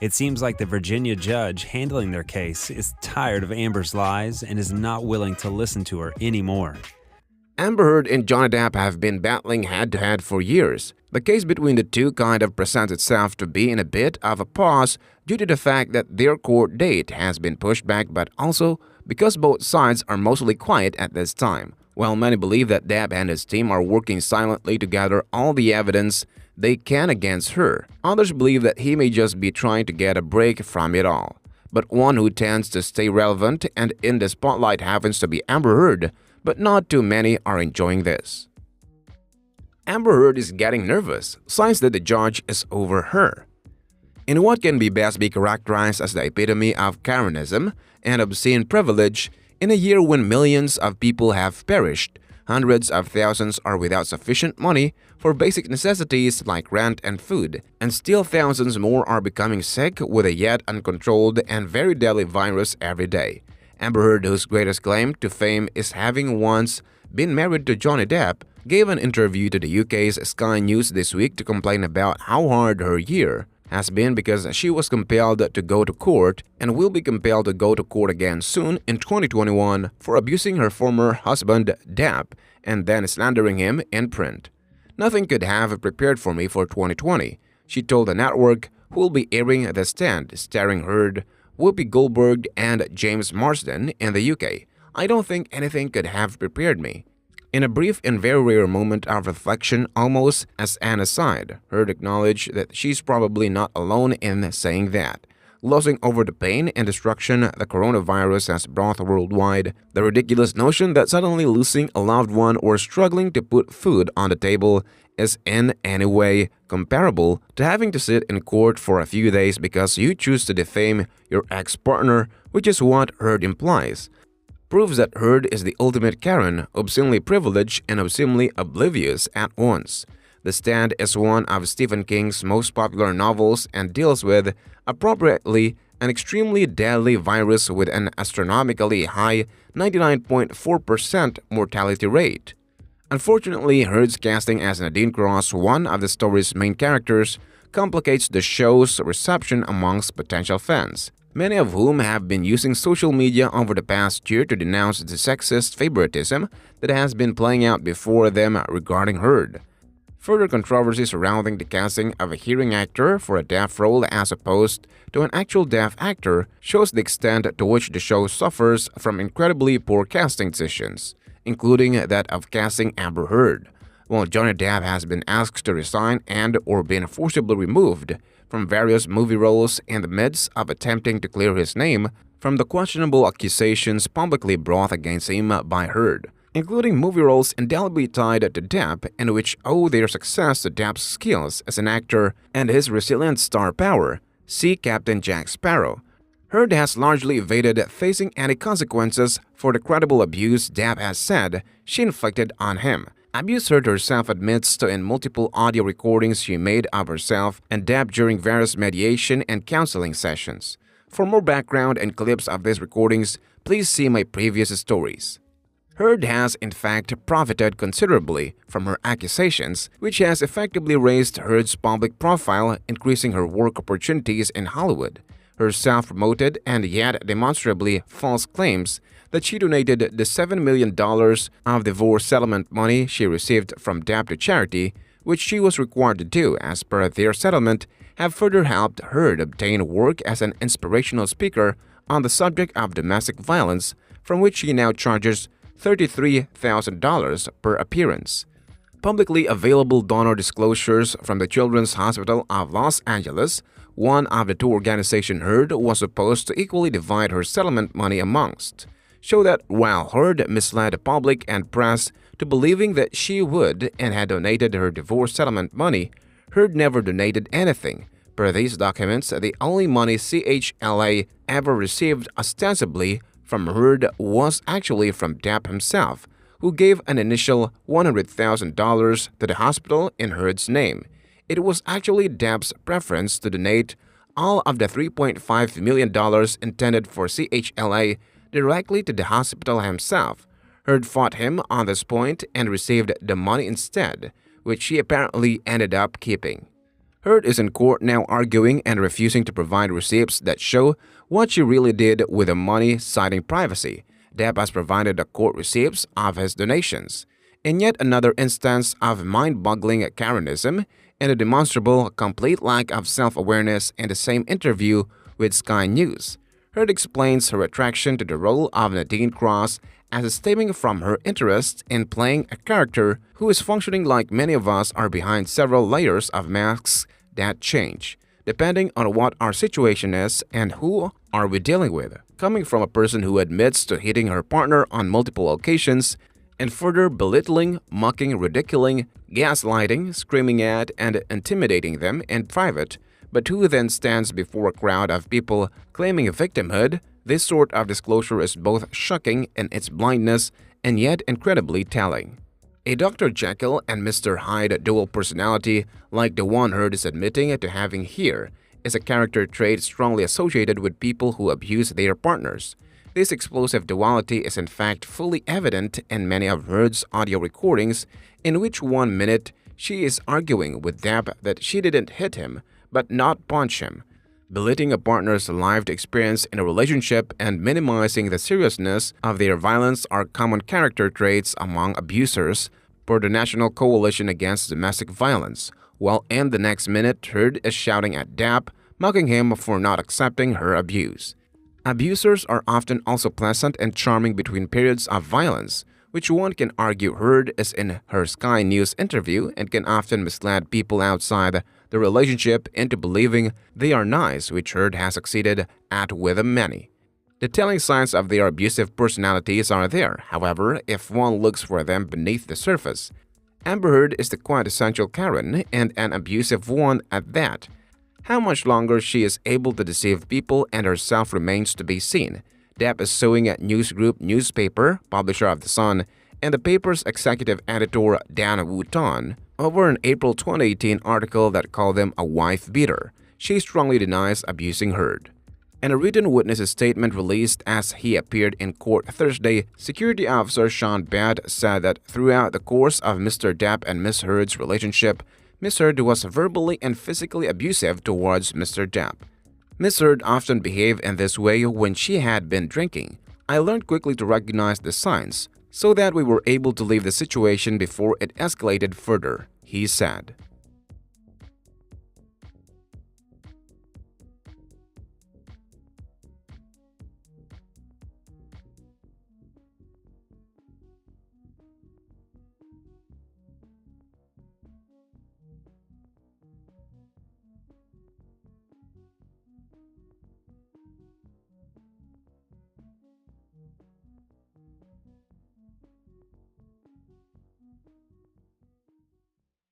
It seems like the Virginia judge handling their case is tired of Amber's lies and is not willing to listen to her anymore. Amber Heard and Johnny Depp have been battling head-to-head for years. The case between the two kind of presents itself to be in a bit of a pause due to the fact that their court date has been pushed back, but also because both sides are mostly quiet at this time. While many believe that Depp and his team are working silently to gather all the evidence they can against her, others believe that he may just be trying to get a break from it all. But one who tends to stay relevant and in the spotlight happens to be Amber Heard, but not too many are enjoying this. Amber Heard is getting nervous, signs that the judge is over her. In what can be best be characterized as the epitome of Karenism and obscene privilege, in a year when millions of people have perished, hundreds of thousands are without sufficient money for basic necessities like rent and food, and still thousands more are becoming sick with a yet uncontrolled and very deadly virus every day. Amber Heard, whose greatest claim to fame is having once been married to Johnny Depp, gave an interview to the UK's Sky News this week to complain about how hard her year has been because she was compelled to go to court and will be compelled to go to court again soon in 2021 for abusing her former husband Depp and then slandering him in print. "Nothing could have prepared for me for 2020, she told the network, who will be airing The Stand, starring Heard, Whoopi Goldberg, and James Marsden in the UK. "I don't think anything could have prepared me." In a brief and very rare moment of reflection, almost as an aside, Heard acknowledged that she's probably not alone in saying that. Glossing over the pain and destruction the coronavirus has brought worldwide, the ridiculous notion that suddenly losing a loved one or struggling to put food on the table is in any way comparable to having to sit in court for a few days because you choose to defame your ex-partner, which is what Heard implies, proves that Heard is the ultimate Karen, obscenely privileged and obscenely oblivious at once. The Stand is one of Stephen King's most popular novels and deals with, appropriately, an extremely deadly virus with an astronomically high 99.4% mortality rate. Unfortunately, Heard's casting as Nadine Cross, one of the story's main characters, complicates the show's reception amongst potential fans, many of whom have been using social media over the past year to denounce the sexist favoritism that has been playing out before them regarding Heard. Further controversy surrounding the casting of a hearing actor for a deaf role as opposed to an actual deaf actor shows the extent to which the show suffers from incredibly poor casting decisions, including that of casting Amber Heard. While Johnny Depp has been asked to resign and or been forcibly removed from various movie roles in the midst of attempting to clear his name from the questionable accusations publicly brought against him by Heard, including movie roles indelibly tied to Depp and which owe their success to Depp's skills as an actor and his resilient star power. See Captain Jack Sparrow. Heard has largely evaded facing any consequences for the credible abuse Depp has said she inflicted on him. Abuse Heard herself admits to in multiple audio recordings she made of herself and Depp during various mediation and counseling sessions. For more background and clips of these recordings, please see my previous stories. Heard has in fact profited considerably from her accusations, which has effectively raised Heard's public profile, increasing her work opportunities in Hollywood. Her self-promoted and yet demonstrably false claims that she donated the $7 million of divorce settlement money she received from Depp to charity, which she was required to do as per their settlement, have further helped Heard obtain work as an inspirational speaker on the subject of domestic violence, from which she now charges $33,000 per appearance. Publicly available donor disclosures from the Children's Hospital of Los Angeles, one of the two organizations Heard was supposed to equally divide her settlement money amongst, show that while Heard misled the public and press to believing that she would and had donated her divorce settlement money, Heard never donated anything. Per these documents, the only money CHLA ever received ostensibly from Heard was actually from Depp himself, who gave an initial $100,000 to the hospital in Heard's name. It was actually Depp's preference to donate all of the $3.5 million intended for CHLA directly to the hospital himself. Heard fought him on this point and received the money instead, which she apparently ended up keeping. Heard is in court now arguing and refusing to provide receipts that show what she really did with the money, citing privacy. Depp has provided the court receipts of his donations. In yet another instance of mind-boggling Karenism and a demonstrable, complete lack of self-awareness in the same interview with Sky News, Heard explains her attraction to the role of Nadine Cross as stemming from her interest in playing a character who is functioning like many of us are behind several layers of masks that change, depending on what our situation is and who are we dealing with. Coming from a person who admits to hitting her partner on multiple occasions and further belittling, mocking, ridiculing, gaslighting, screaming at, and intimidating them in private, but who then stands before a crowd of people claiming victimhood, this sort of disclosure is both shocking in its blindness and yet incredibly telling. A Dr. Jekyll and Mr. Hyde dual personality, like the one Heard is admitting to having here, is a character trait strongly associated with people who abuse their partners. This explosive duality is in fact fully evident in many of Heard's audio recordings, in which 1 minute she is arguing with Depp that she didn't hit him, but not punch him, belittling a partner's lived experience in a relationship and minimizing the seriousness of their violence are common character traits among abusers per the National Coalition Against Domestic Violence, while in the next minute Heard is shouting at Depp, mocking him for not accepting her abuse. Abusers are often also pleasant and charming between periods of violence, which one can argue Heard is in her Sky News interview and can often mislead people outside the relationship into believing they are nice, which Heard has succeeded at with many. The telling signs of their abusive personalities are there, however, if one looks for them beneath the surface. Amber Heard is the quintessential Karen, and an abusive one at that. How much longer she is able to deceive people and herself remains to be seen. Depp is suing at News Group newspaper, publisher of The Sun, and the paper's executive editor Dana Wooton over an April 2018 article that called him a wife beater. She strongly denies abusing Heard. In a written witness statement released as he appeared in court Thursday, Security Officer Sean Badd said that throughout the course of Mr. Depp and Ms. Heard's relationship, Ms. Heard was verbally and physically abusive towards Mr. Depp. Ms. Heard often behaved in this way when she had been drinking. I learned quickly to recognize the signs, so that we were able to leave the situation before it escalated further, he said.